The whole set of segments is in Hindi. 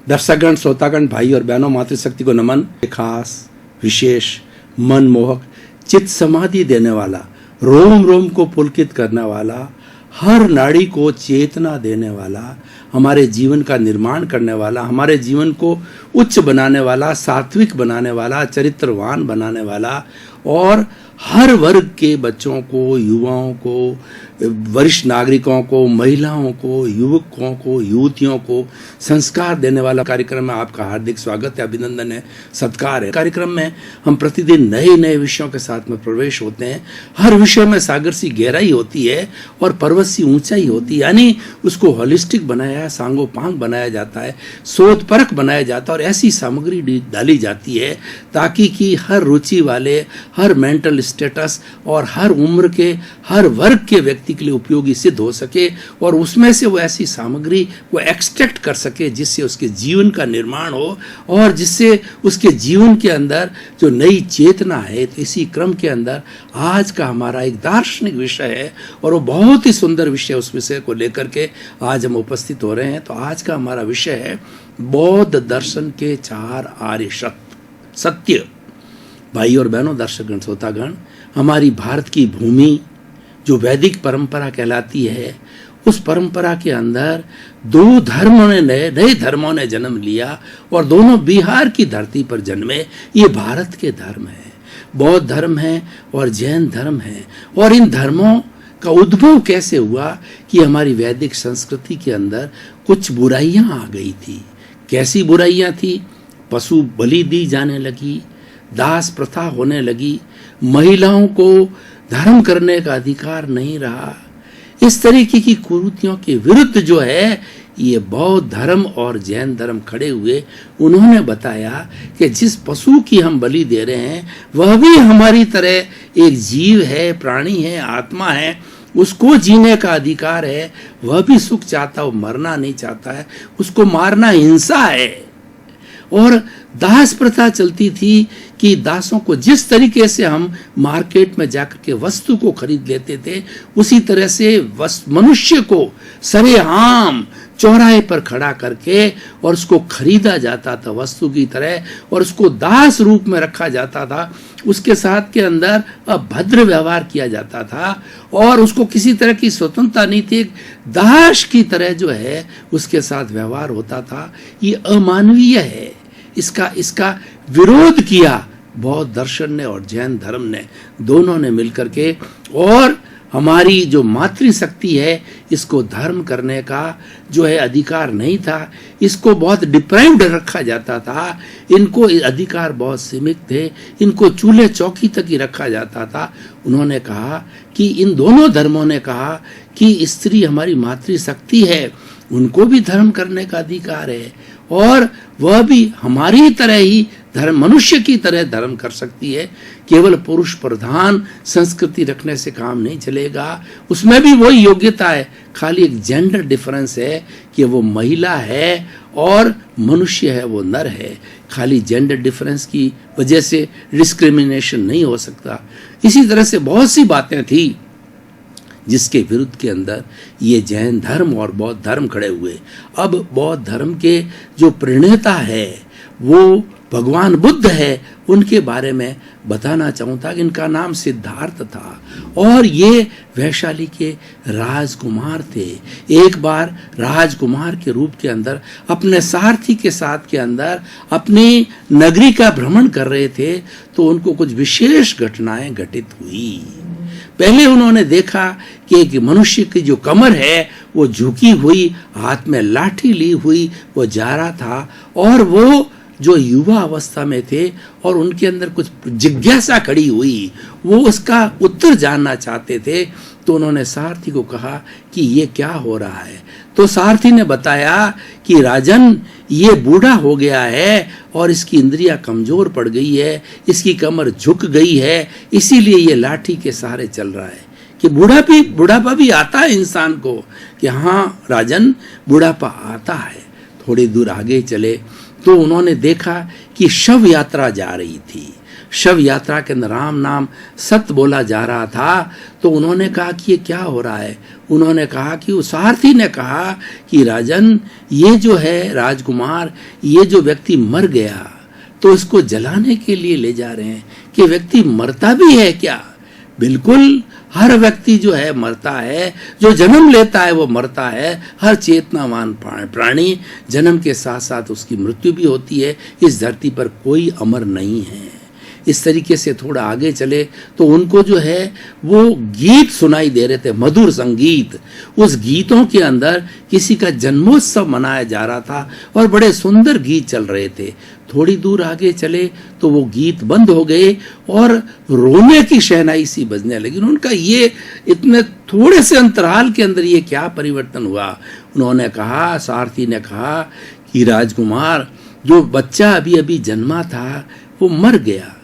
दर्शकगण, श्रोतागण, भाई और बहनों, मातृशक्ति को नमन। खास, विशेष, मनमोहक, चित्त समाधि देने वाला, रोम रोम को पुलकित करने वाला, हर नाड़ी को चेतना देने वाला, हमारे जीवन का निर्माण करने वाला, हमारे जीवन को उच्च बनाने वाला, सात्विक बनाने वाला, चरित्रवान बनाने वाला और हर वर्ग के बच्चों को, युवाओं को, वरिष्ठ नागरिकों को, महिलाओं को, युवकों को, युवतियों को संस्कार देने वाला कार्यक्रम में आपका हार्दिक स्वागत है, अभिनंदन है, सत्कार है। कार्यक्रम में हम प्रतिदिन नए नए विषयों के साथ में प्रवेश होते हैं। हर विषय में सागर सी गहराई होती है और पर्वत सी ऊंचाई होती है, यानी उसको होलिस्टिक बनाया, सांगोपांग बनाया जाता है, सोच परख बनाया जाता है और ऐसी सामग्री डाली जाती है ताकि कि हर रुचि वाले, हर मेंटल स्टेटस और हर उम्र के, हर वर्ग के व्यक्ति के लिए उपयोगी सिद्ध हो सके और उसमें से वो ऐसी सामग्री वो एक्सट्रैक्ट कर सके जिससे उसके जीवन का निर्माण हो और जिससे उसके जीवन के अंदर जो नई चेतना है। तो इसी क्रम के अंदर आज का हमारा एक दार्शनिक विषय है और वो बहुत ही सुंदर विषय, उस विषय को लेकर के आज हम उपस्थित हो रहे हैं। तो आज का हमारा विषय है बौद्ध दर्शन के 4 आर्य सत्य। भाई और बहनों, दर्शकगण, श्रोतागण, हमारी भारत की भूमि जो वैदिक परंपरा कहलाती है, उस परंपरा के अंदर दो धर्मों ने नए धर्मों ने जन्म लिया और दोनों बिहार की धरती पर जन्मे। ये भारत के धर्म है, बौद्ध धर्म है और जैन धर्म है। और इन धर्मों का उद्भव कैसे हुआ कि हमारी वैदिक संस्कृति के अंदर कुछ बुराइयां आ गई थी। कैसी बुराइयां थी? पशु बलि दी जाने लगी, दास प्रथा होने लगी, महिलाओं को धर्म करने का अधिकार नहीं रहा। इस तरीके की कुरीतियों के विरुद्ध जो है ये बौद्ध धर्म और जैन धर्म खड़े हुए। उन्होंने बताया कि जिस पशु की हम बलि दे रहे हैं वह भी हमारी तरह एक जीव है, प्राणी है, आत्मा है, उसको जीने का अधिकार है, वह भी सुख चाहता है, वो मरना नहीं चाहता है, उसको मारना हिंसा है। और दास प्रथा चलती थी कि दासों को जिस तरीके से हम मार्केट में जाकर के वस्तु को खरीद लेते थे, उसी तरह से मनुष्य को सरेआम चौराहे पर खड़ा करके और उसको खरीदा जाता था वस्तु की तरह और उसको दास रूप में रखा जाता था। उसके साथ के अंदर अभद्र व्यवहार किया जाता था और उसको किसी तरह की स्वतंत्रता नहीं थी, दास की तरह जो है उसके साथ व्यवहार होता था। ये अमानवीय है। इसका विरोध किया बौद्ध दर्शन ने और जैन धर्म ने, दोनों ने मिलकर के। और हमारी जो मातृशक्ति है, इसको धर्म करने का जो है अधिकार नहीं था, इसको बहुत डिप्राइव्ड रखा जाता था, इनको अधिकार बहुत सीमित थे, इनको चूल्हे चौकी तक ही रखा जाता था। उन्होंने कहा कि इन दोनों धर्मों ने कहा कि स्त्री हमारी मातृशक्ति है, उनको भी धर्म करने का अधिकार है और वह भी हमारी तरह ही धर्म, मनुष्य की तरह धर्म कर सकती है। केवल पुरुष प्रधान संस्कृति रखने से काम नहीं चलेगा, उसमें भी वही योग्यता है, खाली एक जेंडर डिफरेंस है कि वो महिला है और मनुष्य है, वो नर है। खाली जेंडर डिफरेंस की वजह से डिस्क्रिमिनेशन नहीं हो सकता। इसी तरह से बहुत सी बातें थी जिसके विरुद्ध के अंदर ये जैन धर्म और बौद्ध धर्म खड़े हुए। अब बौद्ध धर्म के जो प्रणेता है वो भगवान बुद्ध है, उनके बारे में बताना चाहूँगा कि इनका नाम सिद्धार्थ था और ये वैशाली के राजकुमार थे। एक बार राजकुमार के रूप के अंदर अपने सारथी के साथ के अंदर अपनी नगरी का भ्रमण कर रहे थे तो उनको कुछ विशेष घटनाएं घटित हुई। पहले उन्होंने देखा कि एक मनुष्य की जो कमर है वो झुकी हुई, हाथ में लाठी ली हुई वो जा रहा था और वो जो युवा अवस्था में थे और उनके अंदर कुछ जिज्ञासा खड़ी हुई, वो उसका उत्तर जानना चाहते थे। तो उन्होंने सारथी को कहा कि ये क्या हो रहा है। तो सारथी ने बताया कि राजन, ये बूढ़ा हो गया है और इसकी इंद्रियां कमजोर पड़ गई है, इसकी कमर झुक गई है, इसीलिए ये लाठी के सहारे चल रहा है। कि बुढ़ापा भी आता है इंसान को कि हाँ राजन, बुढ़ापा आता है। थोड़ी दूर आगे चले तो उन्होंने देखा कि शव यात्रा जा रही थी। शव यात्रा के अंदर राम नाम सत्य बोला जा रहा था, तो उन्होंने कहा कि ये क्या हो रहा है। उन्होंने कहा कि उस सारथी ने कहा कि राजन, ये जो है राजकुमार, ये जो व्यक्ति मर गया तो इसको जलाने के लिए ले जा रहे हैं कि व्यक्ति मरता भी है क्या? बिल्कुल, हर व्यक्ति जो है मरता है, जो जन्म लेता है वो मरता है। हर चेतनावान प्राणी जन्म के साथ साथ उसकी मृत्यु भी होती है। इस धरती पर कोई अमर नहीं है। इस तरीके से थोड़ा आगे चले तो उनको जो है वो गीत सुनाई दे रहे थे, मधुर संगीत। उस गीतों के अंदर किसी का जन्मोत्सव मनाया जा रहा था और बड़े सुंदर गीत चल रहे थे। थोड़ी दूर आगे चले तो वो गीत बंद हो गए और रोने की शहनाई सी बजने लगी। उनका ये इतने थोड़े से अंतराल के अंदर ये क्या परिवर्तन हुआ? उन्होंने कहा, सारथी ने कहा कि राजकुमार, जो बच्चा अभी अभी जन्मा था वो मर गया।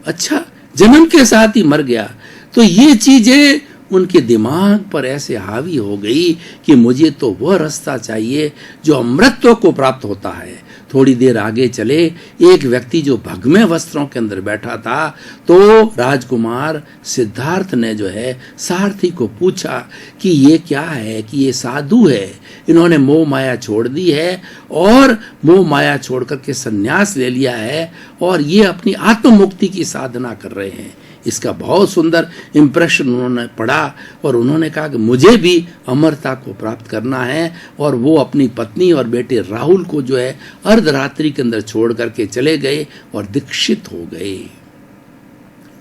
अच्छा, जन्म के साथ ही मर गया। तो ये चीजें उनके दिमाग पर ऐसे हावी हो गई कि मुझे तो वह रास्ता चाहिए जो अमृतत्व को प्राप्त होता है। थोड़ी देर आगे चले, एक व्यक्ति जो भगमे वस्त्रों के अंदर बैठा था, तो राजकुमार सिद्धार्थ ने जो है सारथी को पूछा कि ये क्या है, कि ये साधु है, इन्होंने मोह माया छोड़ दी है और मोह माया छोड़ करके संन्यास ले लिया है और ये अपनी आत्म मुक्ति की साधना कर रहे हैं। इसका बहुत सुंदर इंप्रेशन उन्होंने पढ़ा और उन्होंने कहा कि मुझे भी अमरता को प्राप्त करना है। और वो अपनी पत्नी और बेटे राहुल को जो है अर्धरात्रि के अंदर छोड़ करके चले गए और दीक्षित हो गए।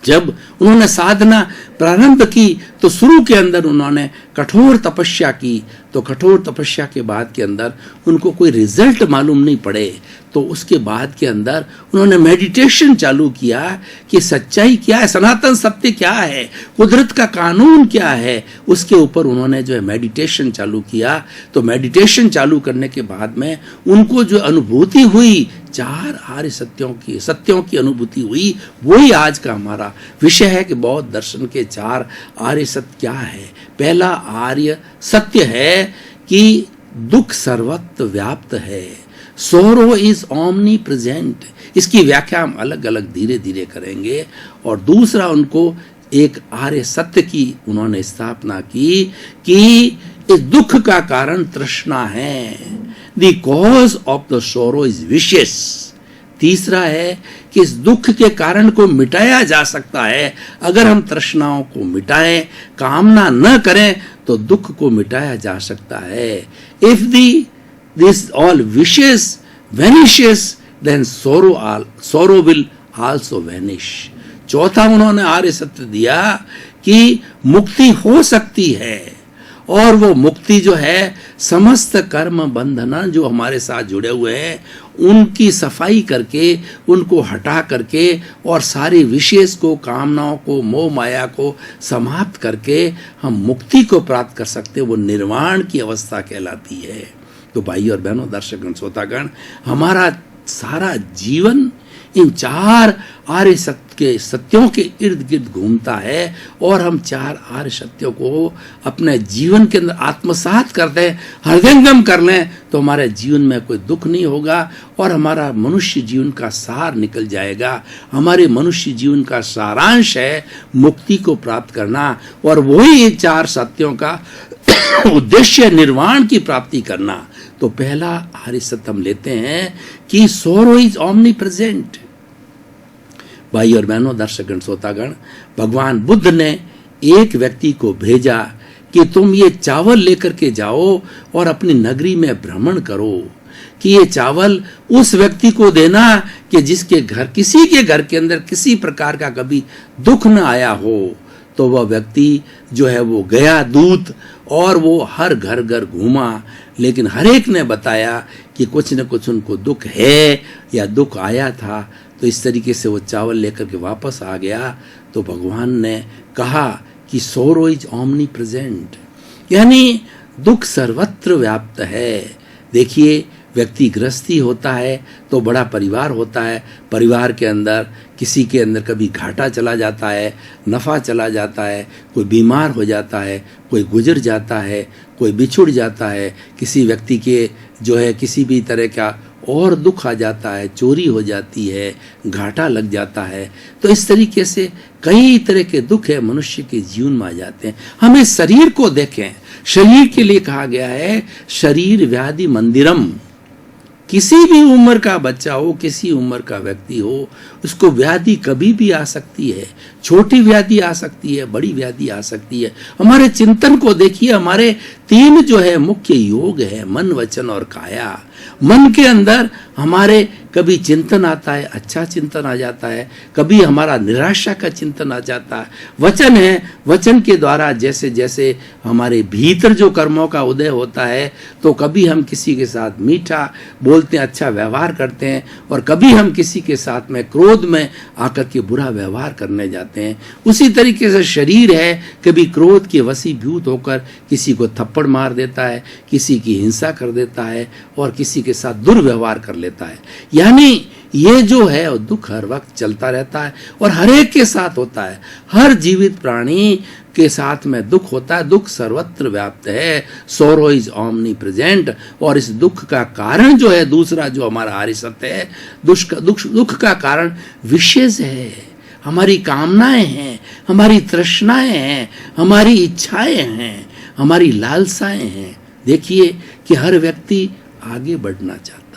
जब उन्होंने साधना प्रारंभ की तो शुरू के अंदर उन्होंने कठोर तपस्या की, तो कठोर तपस्या के बाद के अंदर उनको कोई रिजल्ट मालूम नहीं पड़े। तो उसके बाद के अंदर उन्होंने मेडिटेशन चालू किया कि सच्चाई क्या है, सनातन सत्य क्या है, कुदरत का कानून क्या है। उसके ऊपर उन्होंने जो है मेडिटेशन चालू किया। तो मेडिटेशन चालू करने के बाद में उनको जो अनुभूति हुई, 4 आर्य सत्यों की अनुभूति हुई। वही आज का हमारा विषय है कि बौद्ध दर्शन के 4 आर्य सत्य क्या है। पहला आर्य सत्य है कि दुख सर्वत्र व्याप्त है, सोरो इज ओमनी प्रेजेंट। इसकी व्याख्या हम अलग अलग धीरे धीरे करेंगे। और दूसरा उनको एक आर्य सत्य की उन्होंने स्थापना की कि इस दुख का कारण तृष्णा है, द कॉज ऑफ द सोरो इज विशेस। तीसरा है कि इस दुख के कारण को मिटाया जा सकता है। अगर हम तृष्णाओं को मिटाएं, कामना न करें, तो दुख को मिटाया जा सकता है। If this all wishes vanishes, then sorrow will also vanish। चौथा उन्होंने आर्य सत्य दिया कि मुक्ति हो सकती है और वो मुक्ति जो है समस्त कर्म बंधना जो हमारे साथ जुड़े हुए हैं उनकी सफाई करके, उनको हटा करके और सारी विशेष को, कामनाओं को, मोह माया को समाप्त करके हम मुक्ति को प्राप्त कर सकते हैं। वो निर्वाण की अवस्था कहलाती है। तो भाई और बहनों, दर्शकगण, श्रोतागण, हमारा सारा जीवन इन 4 आर्य सत्यों के इर्द गिर्द घूमता है और हम 4 आर्य सत्यों को अपने जीवन के अंदर आत्मसात कर दें, हृदयंगम कर लें, तो हमारे जीवन में कोई दुख नहीं होगा और हमारा मनुष्य जीवन का सार निकल जाएगा। हमारे मनुष्य जीवन का सारांश है मुक्ति को प्राप्त करना और वही ये 4 सत्यों का उद्देश्य निर्वाण की प्राप्ति करना। तो पहला आर्य सत्य हम लेते हैं कि सोरो इज ओमनी प्रेजेंट। भाई और बहनों, दर्शकगण, श्रोतागण, भगवान बुद्ध ने एक व्यक्ति को भेजा कि तुम ये चावल लेकर के जाओ और अपनी नगरी में भ्रमण करो, कि ये चावल उस व्यक्ति को देना कि जिसके घर, किसी के घर के अंदर किसी प्रकार का कभी दुख न आया हो। तो वह व्यक्ति जो है वो गया दूत और वो हर घर घर घूमा, लेकिन हर एक ने बताया कि कुछ न कुछ उनको दुख है या दुख आया था। तो इस तरीके से वो चावल लेकर के वापस आ गया। तो भगवान ने कहा कि सोरो इज ओमनी प्रेजेंट, यानी दुख सर्वत्र व्याप्त है। देखिए, व्यक्ति गृहस्थी होता है तो बड़ा परिवार होता है, परिवार के अंदर किसी के अंदर कभी घाटा चला जाता है, नफ़ा चला जाता है, कोई बीमार हो जाता है, कोई गुजर जाता है, कोई बिछुड़ जाता है, किसी व्यक्ति के जो है किसी भी तरह का और दुख आ जाता है, चोरी हो जाती है, घाटा लग जाता है। तो इस तरीके से कई तरह के दुख है मनुष्य के जीवन में आ जाते हैं। हम इस शरीर को देखें, शरीर के लिए कहा गया है शरीर व्याधि मंदिरम। किसी भी उम्र का बच्चा हो, किसी उम्र का व्यक्ति हो, उसको व्याधि कभी भी आ सकती है। छोटी व्याधि आ सकती है, बड़ी व्याधि आ सकती है। हमारे चिंतन को देखिए, हमारे 3 जो है मुख्य योग है, मन वचन और काया। मन के अंदर हमारे कभी चिंतन आता है, अच्छा चिंतन आ जाता है, कभी हमारा निराशा का चिंतन आ जाता है। वचन है, वचन के द्वारा जैसे जैसे हमारे भीतर जो कर्मों का उदय होता है, तो कभी हम किसी के साथ मीठा बोलते हैं, अच्छा व्यवहार करते हैं, और कभी हम किसी के साथ में क्रोध में आकर के बुरा व्यवहार करने जाते हैं। उसी तरीके से शरीर है, कभी क्रोध के वशीभूत होकर किसी को थप्पड़ मार देता है, किसी की हिंसा कर देता है, और किसी के साथ दुर्व्यवहार कर लेता है। यानी ये जो है दुख हर वक्त चलता रहता है और हर एक के साथ होता है। हर जीवित प्राणी के साथ में दुख होता है। दुख सर्वत्र व्याप्त है, सोरो इज ओमनी प्रेजेंट। और इस दुख का कारण जो है, दूसरा जो हमारा आर्य सत्य है, दुख का कारण विशेष है। हमारी कामनाएं हैं, हमारी तृष्णाएं हैं, हमारी इच्छाएं हैं, हमारी लालसाएं हैं। देखिए कि हर व्यक्ति आगे बढ़ना चाहता है,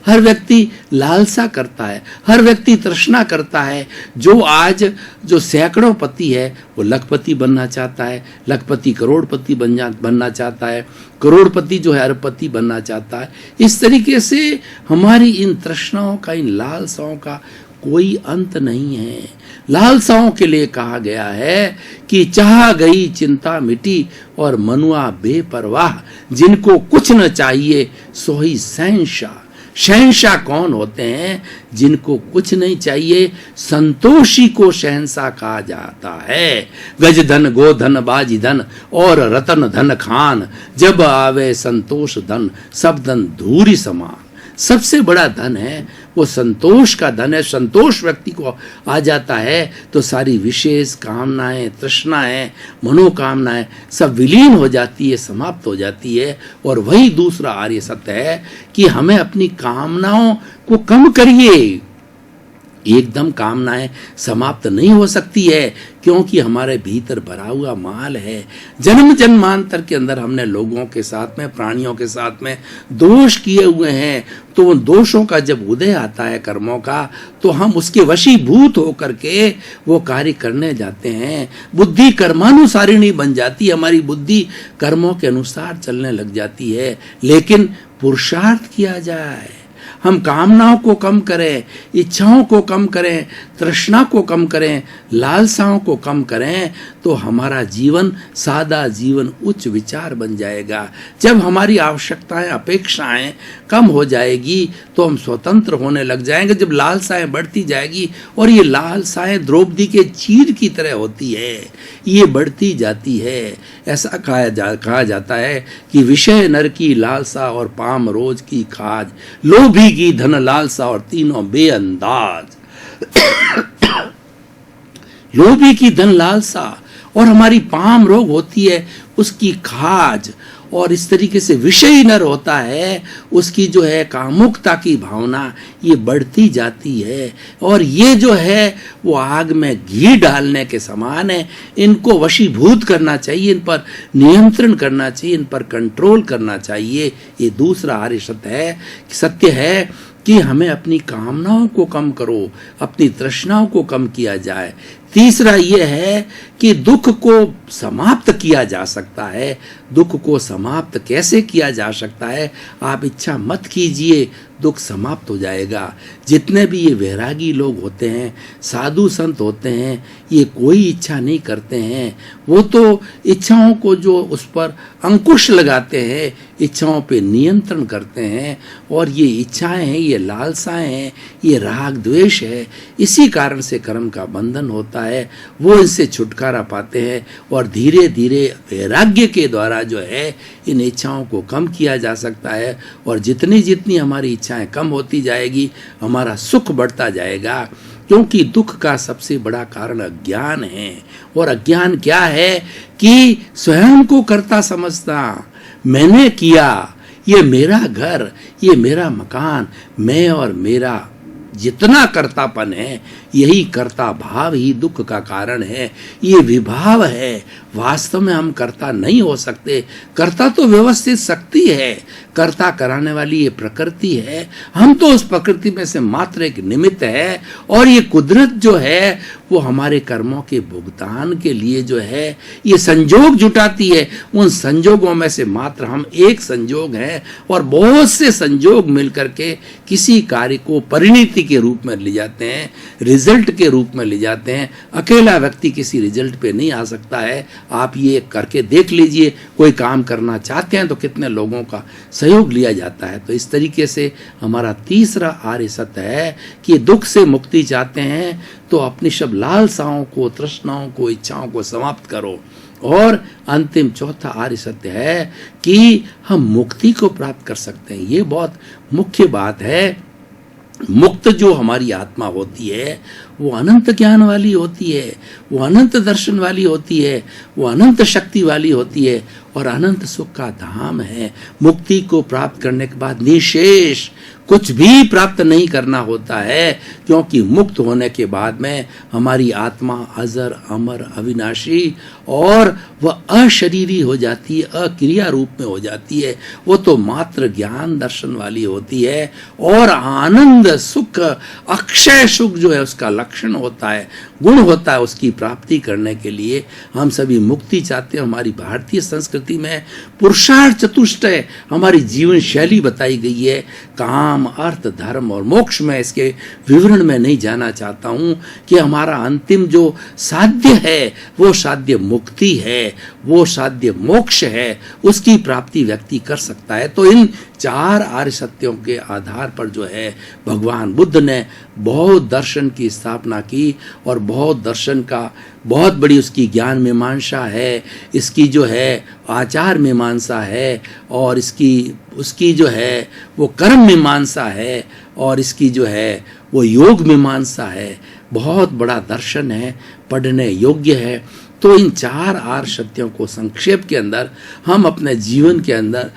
हर व्यक्ति लालसा करता है, हर व्यक्ति तृष्णा करता है। जो आज जो सैकड़ों पति है, वो लखपति बनना चाहता है, लखपति करोड़पति बनना चाहता है, करोड़पति जो है अरबपति बनना चाहता है। इस तरीके से हमारी इन तृष्णाओं का, इन लालसाओं का कोई अंत नहीं है। लालसाओं के लिए कहा गया है कि चाह गई चिंता मिटी और मनुआ बेपरवाह, जिनको कुछ न चाहिए सो ही शहंशाह। शहंशाह कौन होते हैं? जिनको कुछ नहीं चाहिए, संतोषी को शहंशाह कहा जाता है। गज धन गो धन बाजी धन और रतन धन खान, जब आवे संतोष धन सब धन धूरी समान। सबसे बड़ा धन है वो संतोष का धन है। संतोष व्यक्ति को आ जाता है तो सारी विशेष कामनाएं, तृष्णाएं, मनोकामनाएं सब विलीन हो जाती है, समाप्त हो जाती है। और वही दूसरा आर्य सत्य है कि हमें अपनी कामनाओं को कम करिए। एकदम कामनाएं समाप्त नहीं हो सकती है, क्योंकि हमारे भीतर भरा हुआ माल है। जन्म जन्मांतर के अंदर हमने लोगों के साथ में, प्राणियों के साथ में दोष किए हुए हैं। तो उन दोषों का जब उदय आता है कर्मों का, तो हम उसके वशीभूत होकर के वो कार्य करने जाते हैं। बुद्धि कर्मानुसारिणी बन जाती है, हमारी बुद्धि कर्मों के अनुसार चलने लग जाती है। लेकिन पुरुषार्थ किया जाए, हम कामनाओं को कम करें, इच्छाओं को कम करें, तृष्णा को कम करें, लालसाओं को कम करें, तो हमारा जीवन सादा जीवन उच्च विचार बन जाएगा। जब हमारी आवश्यकताएं, अपेक्षाएं कम हो जाएगी तो हम स्वतंत्र होने लग जाएंगे। जब लालसाएं बढ़ती जाएगी, और ये लालसाएं द्रौपदी के चीर की तरह होती है, ये बढ़ती जाती है। ऐसा कहा जाता है कि विषय नर की लालसा और पाम रोज की खाज, लोभी की धन लालसा और तीनों बेअंदाज। लोभी की धन लालसा और हमारी पाम रोग होती है उसकी खाज, और इस तरीके से विषयी नर होता है, उसकी जो है कामुकता की भावना ये बढ़ती जाती है। और ये जो है वो आग में घी डालने के समान है। इनको वशीभूत करना चाहिए, इन पर नियंत्रण करना चाहिए, इन पर कंट्रोल करना चाहिए। ये दूसरा आर्य सत्य है कि हमें अपनी कामनाओं को कम करो, अपनी तृष्णाओं को कम किया जाए। तीसरा यह है कि दुख को समाप्त किया जा सकता है। दुख को समाप्त कैसे किया जा सकता है? आप इच्छा मत कीजिए, दुख समाप्त हो जाएगा। जितने भी ये वैरागी लोग होते हैं, साधु संत होते हैं, ये कोई इच्छा नहीं करते हैं। वो तो इच्छाओं को जो उस पर अंकुश लगाते हैं, इच्छाओं पे नियंत्रण करते हैं। और ये इच्छाएं हैं, ये लालसाएं हैं, ये राग द्वेष है, इसी कारण से कर्म का बंधन होता है। वो इनसे छुटकारा पाते हैं और धीरे धीरे वैराग्य के द्वारा जो है इन इच्छाओं को कम किया जा सकता है। और जितनी जितनी हमारी इच्छाएं कम होती जाएगी, हमारा सुख बढ़ता जाएगा। क्योंकि दुख का सबसे बड़ा कारण अज्ञान है। और अज्ञान क्या है कि स्वयं को कर्ता समझना, मैंने किया, ये मेरा घर, ये मेरा मकान, मैं और मेरा जितना कर्तापन है, यही कर्ता भाव ही दुख का कारण है। ये विभाव है, वास्तव में हम कर्ता नहीं हो सकते। कर्ता तो व्यवस्थित शक्ति है, कर्ता कराने वाली ये प्रकृति है, हम तो उस प्रकृति में से मात्र एक निमित्त है। और ये कुदरत जो है वो हमारे कर्मों के भुगतान के लिए जो है ये संजोग जुटाती है। उन संजोगों में से मात्र हम एक संजोग हैं और बहुत से संजोग मिलकर के किसी कार्य को परिणति के रूप में ले जाते हैं, रिजल्ट के रूप में ले जाते हैं। अकेला व्यक्ति किसी रिजल्ट पे नहीं आ सकता है। आप ये करके देख लीजिए, कोई काम करना चाहते हैं तो कितने लोगों का सहयोग लिया जाता है। तो इस तरीके से हमारा तीसरा आर्य सत्य है कि दुख से मुक्ति चाहते हैं तो अपनी सब लालसाओं को, तृष्णाओं को, इच्छाओं को समाप्त करो। और अंतिम चौथा आर्य सत्य है कि हम मुक्ति को प्राप्त कर सकते हैं। ये बहुत मुख्य बात है। मुक्त जो हमारी आत्मा होती है वो अनंत ज्ञान वाली होती है, वो अनंत दर्शन वाली होती है, वो अनंत शक्ति वाली होती है और अनंत सुख का धाम है। मुक्ति को प्राप्त करने के बाद निशेष कुछ भी प्राप्त नहीं करना होता है, क्योंकि मुक्त होने के बाद में हमारी आत्मा अजर, अमर, अविनाशी और वह अशरीरी हो जाती है, अक्रिया रूप में हो जाती है। वो तो मात्र ज्ञान दर्शन वाली होती है और आनंद, सुख, अक्षय सुख जो है उसका लक्षण होता है, गुण होता है। उसकी प्राप्ति करने के लिए हम सभी मुक्ति चाहते हैं। हमारी भारतीय संस्कृति में पुरुषार्थ चतुष्टय हमारी जीवन शैली बताई गई है। काम, अर्थ, धर्म और मोक्ष में इसके विवरण में नहीं जाना चाहता हूं कि हमारा अंतिम जो साध्य है वो साध्य मुक्ति है, वो साध्य मोक्ष है। उसकी प्राप्ति व्यक्ति कर सकता है। तो इन चार आर्य सत्यों के आधार पर जो है भगवान बुद्ध ने बौद्ध दर्शन की स्थापना की और बौद्ध दर्शन का बहुत बड़ी उसकी ज्ञान मीमांसा है, इसकी जो है आचार मीमांसा है और उसकी जो है वो कर्म मीमांसा है और इसकी जो है वो योग मीमांसा है। बहुत बड़ा दर्शन है, पढ़ने योग्य है। तो इन चार आर्य सत्यों को संक्षेप के अंदर हम अपने जीवन के अंदर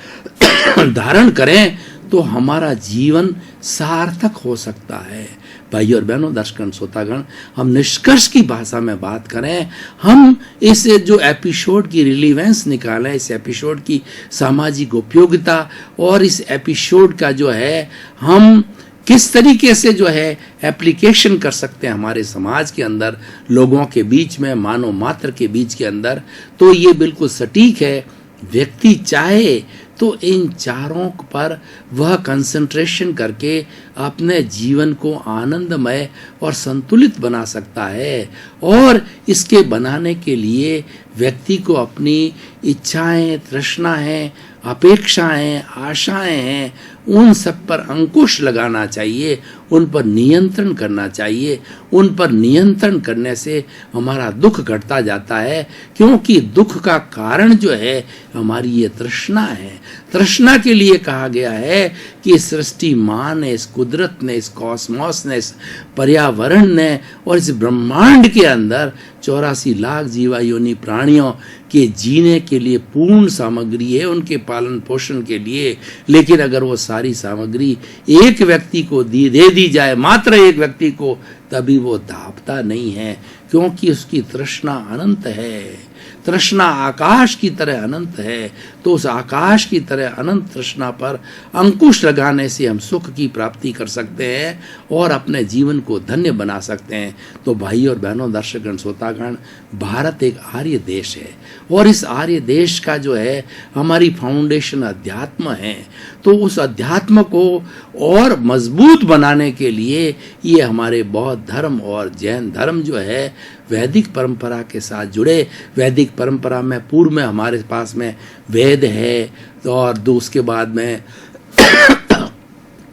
धारण करें तो हमारा जीवन सार्थक हो सकता है। भाई और बहनों, दर्शकगण, श्रोतागण, हम निष्कर्ष की भाषा में बात करें, हम इस जो एपिसोड की रिलीवेंस निकालें, इस एपिसोड की सामाजिक उपयोगिता और इस एपिसोड का जो है हम किस तरीके से जो है एप्लीकेशन कर सकते हैं हमारे समाज के अंदर, लोगों के बीच में, मानव मात्र के बीच के अंदर, तो ये बिल्कुल सटीक है। व्यक्ति चाहे तो इन चारों पर वह कंसंट्रेशन करके अपने जीवन को आनंदमय और संतुलित बना सकता है। और इसके बनाने के लिए व्यक्ति को अपनी इच्छाएं, तृष्णाएं, अपेक्षाएं, आशाएं हैं, उन सब पर अंकुश लगाना चाहिए, उन पर नियंत्रण करना चाहिए। उन पर नियंत्रण करने से हमारा दुख घटता जाता है, क्योंकि दुख का कारण जो है हमारी ये तृष्णा है। तृष्णा के लिए कहा गया है कि इस सृष्टि माँ ने, इस कुदरत ने, इस कॉस्मोस ने, इस पर्यावरण ने और इस ब्रह्मांड के अंदर 84 लाख जीवा योनि प्राणियों के जीने के लिए पूर्ण सामग्री है, उनके पालन पोषण के लिए। लेकिन अगर वो सारी सामग्री एक व्यक्ति को दे दी जाए, मात्र एक व्यक्ति को, तभी वो दापता नहीं है, क्योंकि उसकी तृष्णा अनंत है। तृष्णा आकाश की तरह अनंत है। तो उस आकाश की तरह अनंत तृष्णा पर अंकुश लगाने से हम सुख की प्राप्ति कर सकते हैं और अपने जीवन को धन्य बना सकते हैं। तो भाई और बहनों, दर्शकगण, श्रोतागण, भारत एक आर्य देश है और इस आर्य देश का जो है हमारी फाउंडेशन अध्यात्म है। तो उस अध्यात्म को और मजबूत बनाने के लिए ये हमारे बौद्ध धर्म और जैन धर्म जो है वैदिक परंपरा के साथ जुड़े। वैदिक परंपरा में पूर्व में हमारे पास में वेद है और उसके बाद में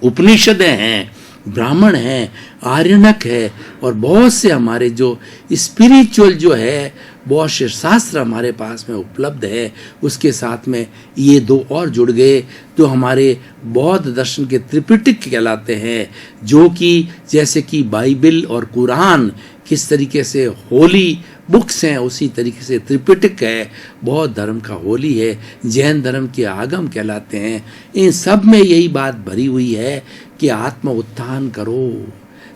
उपनिषदें हैं, ब्राह्मण हैं, आर्यनक है और बहुत से हमारे जो स्पिरिचुअल जो है बहुत से शास्त्र हमारे पास में उपलब्ध है। उसके साथ में ये दो और जुड़ गए जो हमारे बौद्ध दर्शन के त्रिपिटक कहलाते हैं, जो कि जैसे कि बाइबल और कुरान किस तरीके से होली बुक्स हैं, उसी तरीके से त्रिपिटक है, बौद्ध धर्म का होली है, जैन धर्म के आगम कहलाते हैं। इन सब में यही बात भरी हुई है कि आत्म उत्थान करो,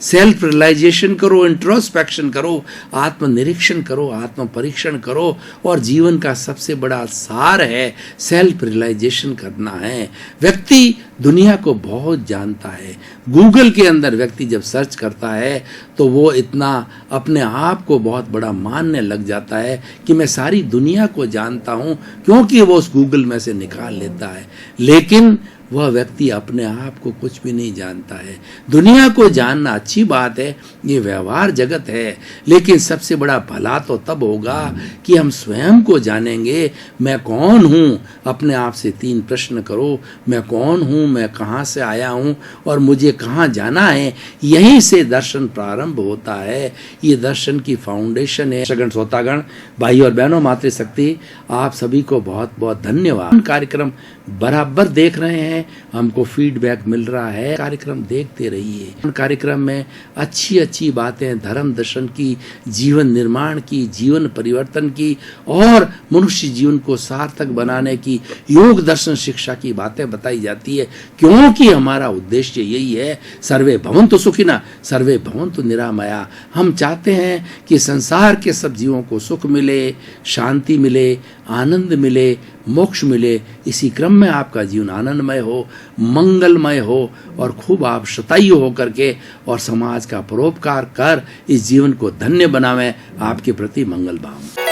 सेल्फ रियलाइजेशन करो, इंट्रोस्पेक्शन करो, आत्मनिरीक्षण करो, आत्म परीक्षण करो। और जीवन का सबसे बड़ा सार है सेल्फ रियलाइजेशन करना है। व्यक्ति दुनिया को बहुत जानता है। गूगल के अंदर व्यक्ति जब सर्च करता है तो वो इतना अपने आप को बहुत बड़ा मानने लग जाता है कि मैं सारी दुनिया को जानता हूँ, क्योंकि वो उस गूगल में से निकाल लेता है। लेकिन वह व्यक्ति अपने आप को कुछ भी नहीं जानता है। दुनिया को जानना अच्छी बात है, ये व्यवहार जगत है, लेकिन सबसे बड़ा भला तो तब होगा कि हम स्वयं को जानेंगे। मैं कौन हूँ? अपने आप से 3 प्रश्न करो। मैं कौन हूँ, मैं कहाँ से आया हूँ और मुझे कहाँ जाना है। यहीं से दर्शन प्रारंभ होता है। ये दर्शन की फाउंडेशन है। सगण श्रोतागण, भाई और बहनों, मातृशक्ति, आप सभी को बहुत बहुत धन्यवाद। कार्यक्रम बराबर देख रहे हैं, हमको फीडबैक मिल रहा है। कार्यक्रम देखते रहिए। कार्यक्रम में अच्छी अच्छी बातें धर्म दर्शन की, जीवन निर्माण की, जीवन परिवर्तन की और मनुष्य जीवन को सार्थक बनाने की, योग दर्शन शिक्षा की बातें बताई जाती है, क्योंकि हमारा उद्देश्य यही है, सर्वे भवन्तु सुखिनः सर्वे भवन्तु निरामया। हम चाहते हैं कि संसार के सब जीवों को सुख मिले, शांति मिले, आनंद मिले, मोक्ष मिले। इसी क्रम में आपका जीवन आनंदमय हो, मंगलमय हो और खूब आप शतायु होकर के और समाज का परोपकार कर इस जीवन को धन्य बनावें। आपके प्रति मंगल भाव।